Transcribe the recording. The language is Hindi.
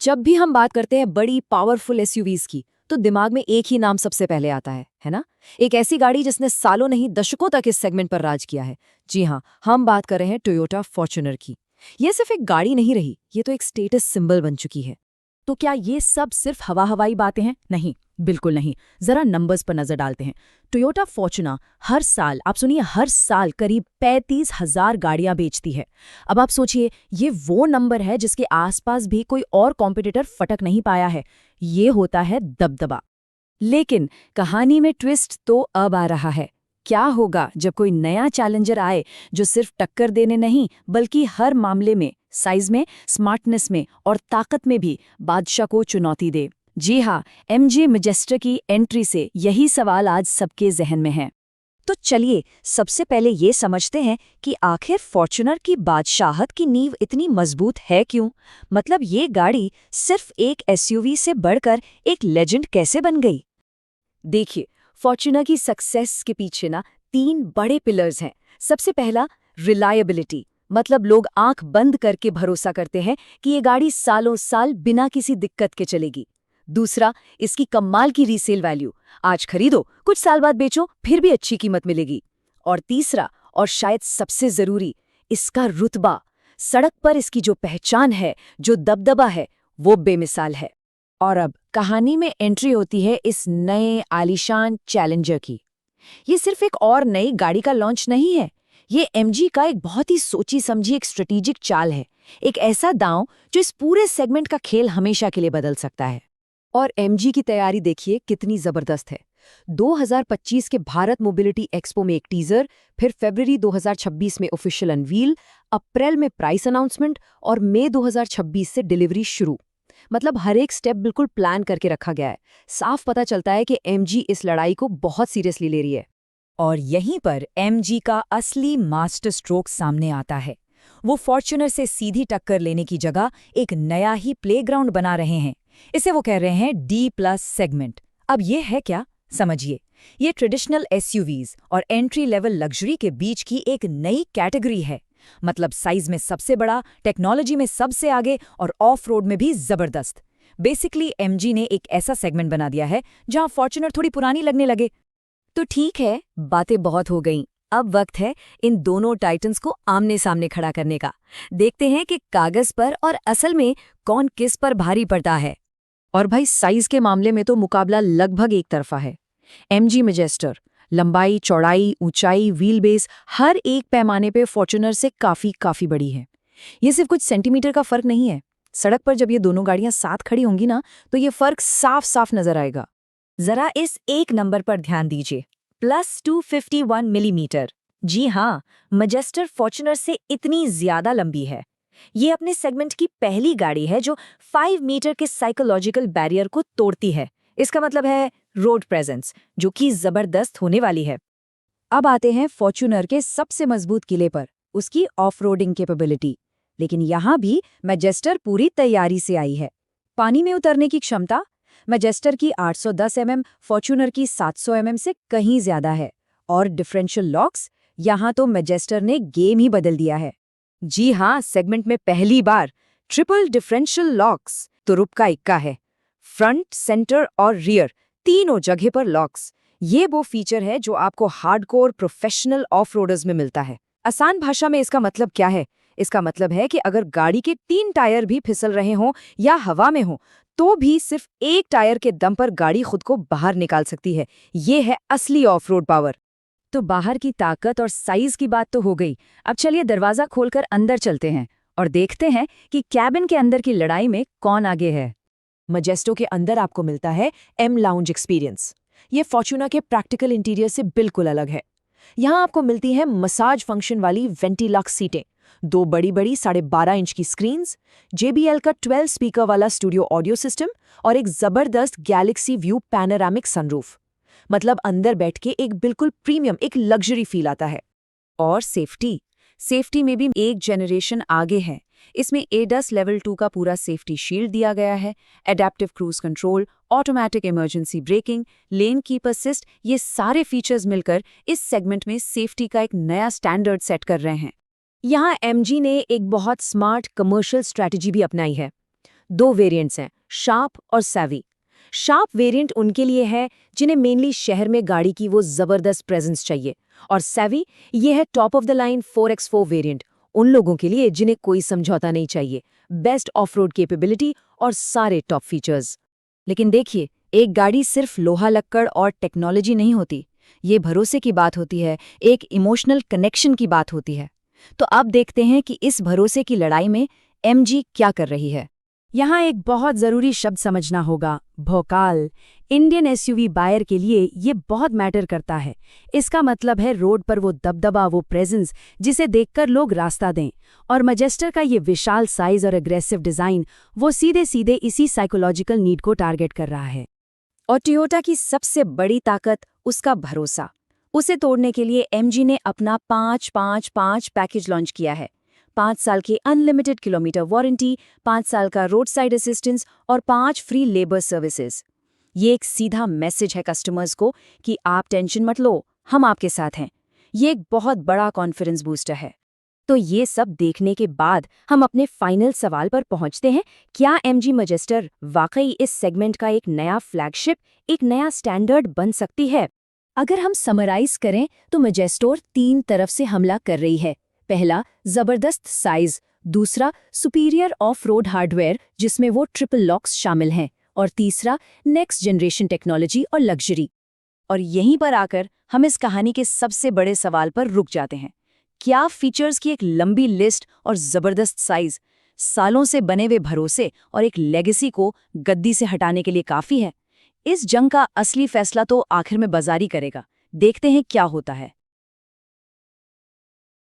जब भी हम बात करते हैं बड़ी पावरफुल एसयूवीज की, तो दिमाग में एक ही नाम सबसे पहले आता है ना? एक ऐसी गाड़ी जिसने सालों नहीं दशकों तक इस सेगमेंट पर राज किया है। जी हाँ, हम बात कर रहे हैं टोयोटा फॉर्च्यूनर की। ये सिर्फ एक गाड़ी नहीं रही, ये तो एक स्टेटस सिंबल बन चुकी है। तो क्या ये सब सिर्फ हवाई बातें हैं? नहीं, बिल्कुल नहीं। जरा नंबर्स पर नजर डालते हैं। टोयोटा फॉर्च्यूनर हर साल, आप सुनिए, हर साल करीब 35,000 गाड़ियां बेचती है। अब आप सोचिए, ये वो नंबर है जिसके आसपास भी कोई और कॉम्पिटिटर फटक नहीं पाया है। ये होता है दबदबा। लेकिन कहानी में ट्विस्ट तो अब आ रहा है। क्या होगा जब कोई नया चैलेंजर आए जो सिर्फ टक्कर देने नहीं बल्कि हर मामले में, साइज में, स्मार्टनेस में और ताकत में भी बादशाह को चुनौती दे? जी हाँ, एमजी मैजेस्टर की एंट्री से यही सवाल आज सबके जहन में है। तो चलिए सबसे पहले ये समझते हैं कि आखिर फॉर्च्यूनर की बादशाहत की नींव इतनी मजबूत है क्यों? मतलब ये गाड़ी सिर्फ एक एसयूवी से बढ़कर एक लेजेंड कैसे बन गई? देखिए, फॉर्च्यूनर की सक्सेस के पीछे ना 3 बड़े पिलर्स हैं। सबसे पहला, रिलायबिलिटी। मतलब लोग आंख बंद करके भरोसा करते हैं कि ये गाड़ी सालों साल बिना किसी दिक्कत के चलेगी। दूसरा, इसकी कमाल की रीसेल वैल्यू। आज खरीदो, कुछ साल बाद बेचो, फिर भी अच्छी कीमत मिलेगी। और तीसरा, और शायद सबसे जरूरी, इसका रुतबा। सड़क पर इसकी जो पहचान है, जो दबदबा है, वो बेमिसाल है। और अब कहानी में एंट्री होती है इस नए आलीशान चैलेंजर की। ये सिर्फ एक और नई गाड़ी का लॉन्च नहीं है, ये एमजी का एक बहुत ही सोची समझी एक स्ट्रेटेजिक चाल है। एक ऐसा दांव जो इस पूरे सेगमेंट का खेल हमेशा के लिए बदल सकता है। और एमजी की तैयारी देखिए कितनी जबरदस्त है। 2025 के भारत मोबिलिटी एक्सपो में एक टीजर, फिर फरवरी 2026 में ऑफिशियल अनवील, अप्रैल में प्राइस अनाउंसमेंट और मई 2026 से डिलीवरी शुरू। मतलब हर एक स्टेप बिल्कुल प्लान करके रखा गया है। साफ पता चलता है कि एमजी इस लड़ाई को बहुत सीरियसली ले रही है। और यहीं पर एमजी का असली मास्टर स्ट्रोक सामने आता है। वो फॉर्च्यूनर से सीधी टक्कर लेने की जगह एक नया ही प्लेग्राउंड बना रहे हैं। इसे वो कह रहे हैं D+ सेगमेंट। अब ये है क्या? समझिए, ये ट्रेडिशनल एसयूवीज और एंट्री लेवल लग्जरी के बीच की एक नई कैटेगरी है। मतलब साइज में सबसे बड़ा, टेक्नोलॉजी में सबसे आगे और ऑफ रोड में भी जबरदस्त। बेसिकली एमजी ने एक ऐसा सेगमेंट बना दिया है जहां फॉर्च्यूनर थोड़ी पुरानी लगने लगे। तो ठीक है, बातें बहुत हो गईं। अब वक्त है इन दोनों टाइटन्स को आमने सामने खड़ा करने का। देखते हैं कि कागज पर और असल में कौन किस पर भारी पड़ता है। और भाई, साइज के मामले में तो मुकाबला लगभग एक तरफा है। एमजी मैजेस्टर लंबाई, चौड़ाई, ऊंचाई, व्हील बेस, हर एक पैमाने पे फॉर्च्यूनर से काफी बड़ी है। ये सिर्फ कुछ सेंटीमीटर का फर्क नहीं है। सड़क पर जब ये दोनों गाड़ियां साथ खड़ी होंगी ना, तो ये फर्क साफ साफ नजर आएगा। जरा इस एक नंबर पर ध्यान दीजिए, +251 मिलीमीटर। जी हाँ, मैजेस्टर फॉर्च्यूनर से इतनी ज्यादा लंबी है। ये अपने सेगमेंट की पहली गाड़ी है जो 5 मीटर के साइकोलॉजिकल बैरियर को तोड़ती है। इसका मतलब है रोड प्रेजेंस, जो कि जबरदस्त होने वाली है। अब आते हैं फॉर्च्यूनर के सबसे मजबूत किले पर, उसकी ऑफ रोडिंग कैपेबिलिटी। लेकिन यहाँ भी मैजेस्टर पूरी तैयारी से आई है। पानी में उतरने की क्षमता, मैजेस्टर की 810 फॉर्च्यूनर की 700 से कहीं ज्यादा है। और डिफरेंशियल लॉक्स, यहाँ तो मैजेस्टर ने गेम ही बदल दिया है। जी हाँ, सेगमेंट में पहली बार ट्रिपल डिफरेंशियल लॉक्स, तो रुपका इक्का है। फ्रंट, सेंटर और रियर तीनों जगह पर लॉक्स। ये वो फीचर है जो आपको हार्डकोर प्रोफेशनल ऑफ रोडर्स में मिलता है। आसान भाषा में इसका मतलब क्या है? इसका मतलब है कि अगर गाड़ी के 3 टायर भी फिसल रहे हों या हवा में हों, तो भी सिर्फ एक टायर के दम पर गाड़ी खुद को बाहर निकाल सकती है। ये है असली ऑफ रोड पावर। तो बाहर की ताकत और साइज की बात तो हो गई। अब चलिए दरवाजा खोलकर अंदर चलते हैं और देखते हैं कि कैबिन के अंदर की लड़ाई में कौन आगे है। मैजेस्टो के अंदर आपको मिलता है एम लाउंज एक्सपीरियंस। ये फॉर्च्यूनर के प्रैक्टिकल इंटीरियर से बिल्कुल अलग है। यहाँ आपको मिलती हैं मसाज फंक्शन वाली वेंटिलक्स सीटें, 2 बड़ी 12.5 इंच की स्क्रीन्स, JBL का 12 स्पीकर वाला स्टूडियो ऑडियो सिस्टम और एक जबरदस्त गैलेक्सी व्यू पैनोरामिक सनरूफ। मतलब अंदर बैठ के एक बिल्कुल प्रीमियम, एक लग्जरी फील आता है। और सेफ्टी में भी एक जनरेशन आगे है। इसमें ADAS लेवल 2 का पूरा सेफ्टी शील्ड दिया गया है। Adaptive cruise control, automatic emergency breaking, lane keep assist, ये सारे फीचर्स मिलकर इस सेगमेंट में सेफ्टी का एक नया स्टैंडर्ड सेट कर रहे हैं। यहाँ एमजी ने एक बहुत स्मार्ट कमर्शियल स्ट्रैटेजी भी अपनाई है। दो वेरिएंट्स हैं, शार्प और सैवी। शार्प वेरिएंट उनके लिए है जिन्हें मेनली शहर में गाड़ी की वो जबरदस्त प्रेजेंस चाहिए, और सैवी ये है top of the line 4x4 variant, उन लोगों के लिए जिन्हें कोई समझौता नहीं चाहिए, बेस्ट ऑफ रोड कैपेबिलिटी और सारे टॉप फीचर्स। लेकिन देखिए, एक गाड़ी सिर्फ लोहा लक्कड़ और टेक्नोलॉजी नहीं होती, ये भरोसे की बात होती है, एक इमोशनल कनेक्शन की बात होती है। तो अब देखते हैं कि इस भरोसे की लड़ाई में एमजी क्या कर रही है। यहाँ एक बहुत ज़रूरी शब्द समझना होगा, भौकाल। इंडियन एसयूवी बायर के लिए ये बहुत मैटर करता है। इसका मतलब है रोड पर वो दबदबा, वो प्रेजेंस जिसे देखकर लोग रास्ता दें। और मैजेस्टर का ये विशाल साइज और एग्रेसिव डिज़ाइन वो सीधे सीधे इसी साइकोलॉजिकल नीड को टारगेट कर रहा है। और टोयोटा की सबसे बड़ी ताकत उसका भरोसा। उसे तोड़ने के लिए एमजी ने अपना 5-5-5 पैकेज लॉन्च किया है। 5 साल की अनलिमिटेड किलोमीटर वारंटी, 5 साल का रोड साइड असिस्टेंस और 5 फ्री लेबर सर्विसेज। ये एक सीधा मैसेज है कस्टमर्स को कि आप टेंशन मत लो, हम आपके साथ हैं। ये एक बहुत बड़ा कॉन्फिडेंस बूस्टर है। तो ये सब देखने के बाद हम अपने फाइनल सवाल पर पहुंचते हैं, क्या एमजी मैजेस्टर वाकई इस सेगमेंट का एक नया फ्लैगशिप, एक नया स्टैंडर्ड बन सकती है? अगर हम समराइज करें तो मैजेस्टर 3 तरफ से हमला कर रही है। पहला, जबरदस्त साइज। दूसरा, सुपीरियर ऑफ रोड हार्डवेयर जिसमें वो ट्रिपल लॉक्स शामिल हैं। और तीसरा, नेक्स्ट जनरेशन टेक्नोलॉजी और लग्जरी। और यहीं पर आकर हम इस कहानी के सबसे बड़े सवाल पर रुक जाते हैं। क्या फीचर्स की एक लंबी लिस्ट और जबरदस्त साइज, सालों से बने हुए भरोसे और एक लेगेसी को गद्दी से हटाने के लिए काफी है? इस जंग का असली फैसला तो आखिर में बाजारी करेगा। देखते हैं क्या होता है।